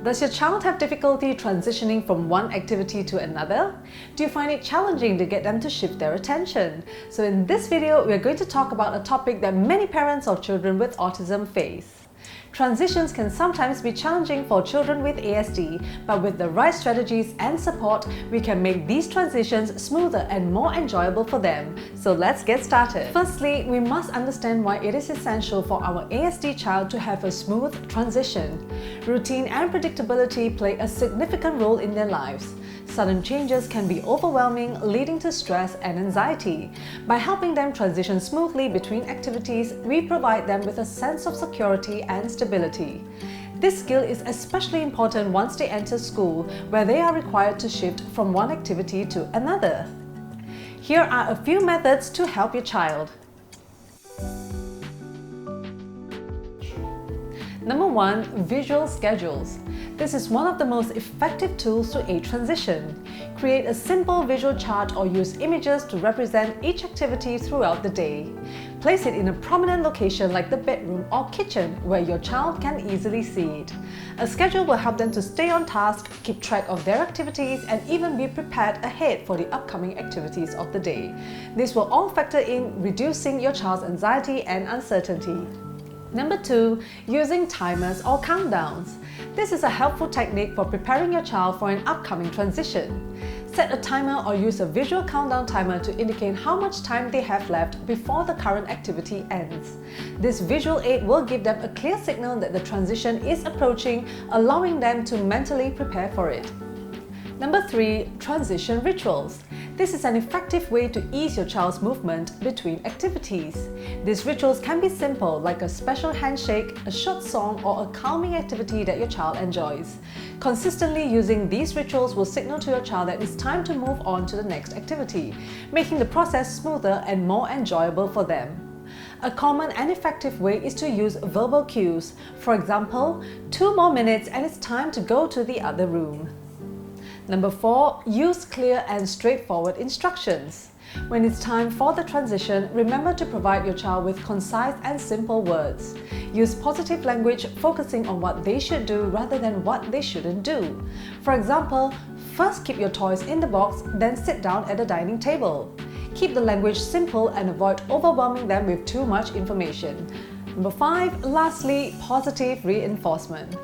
Does your child have difficulty transitioning from one activity to another? Do you find it challenging to get them to shift their attention? So in this video, we're going to talk about a topic that many parents of children with autism face. Transitions can sometimes be challenging for children with ASD, but with the right strategies and support, we can make these transitions smoother and more enjoyable for them. So let's get started. Firstly, we must understand why it is essential for our ASD child to have a smooth transition. Routine and predictability play a significant role in their lives. Sudden changes can be overwhelming, leading to stress and anxiety. By helping them transition smoothly between activities, we provide them with a sense of security and stability. This skill is especially important once they enter school, where they are required to shift from one activity to another. Here are a few methods to help your child. Number 1. Visual schedules. This is one of the most effective tools to aid transition. Create a simple visual chart or use images to represent each activity throughout the day. Place it in a prominent location like the bedroom or kitchen where your child can easily see it. A schedule will help them to stay on task, keep track of their activities, and even be prepared ahead for the upcoming activities of the day. This will all factor in reducing your child's anxiety and uncertainty. Number 2. Using timers or countdowns. This is a helpful technique for preparing your child for an upcoming transition. Set a timer or use a visual countdown timer to indicate how much time they have left before the current activity ends. This visual aid will give them a clear signal that the transition is approaching, allowing them to mentally prepare for it. Number 3. Transition rituals. This is an effective way to ease your child's movement between activities. These rituals can be simple, like a special handshake, a short song, or a calming activity that your child enjoys. Consistently using these rituals will signal to your child that it's time to move on to the next activity, making the process smoother and more enjoyable for them. A common and effective way is to use verbal cues. For example, 2 more minutes and it's time to go to the other room. Number 4. Use clear and straightforward instructions. When it's time for the transition, remember to provide your child with concise and simple words. Use positive language focusing on what they should do rather than what they shouldn't do. For example, first keep your toys in the box, then sit down at the dining table. Keep the language simple and avoid overwhelming them with too much information. Number 5. Lastly, positive reinforcement.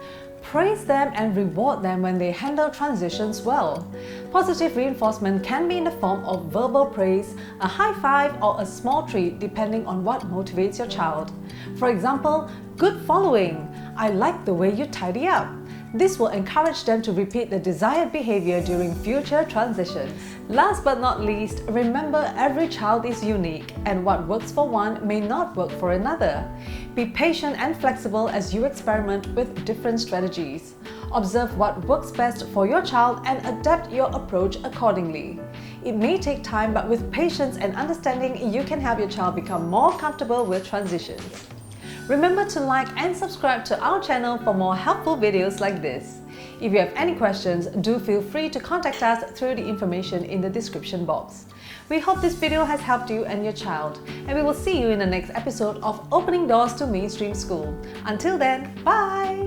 Praise them and reward them when they handle transitions well. Positive reinforcement can be in the form of verbal praise, a high five, or a small treat depending on what motivates your child. For example, good following. I like the way you tidy up. This will encourage them to repeat the desired behavior during future transitions. Last but not least, remember every child is unique and what works for one may not work for another. Be patient and flexible as you experiment with different strategies. Observe what works best for your child and adapt your approach accordingly. It may take time, but with patience and understanding, you can help your child become more comfortable with transitions. Remember to like and subscribe to our channel for more helpful videos like this. If you have any questions, do feel free to contact us through the information in the description box. We hope this video has helped you and your child, and we will see you in the next episode of Opening Doors to Mainstream School. Until then, bye!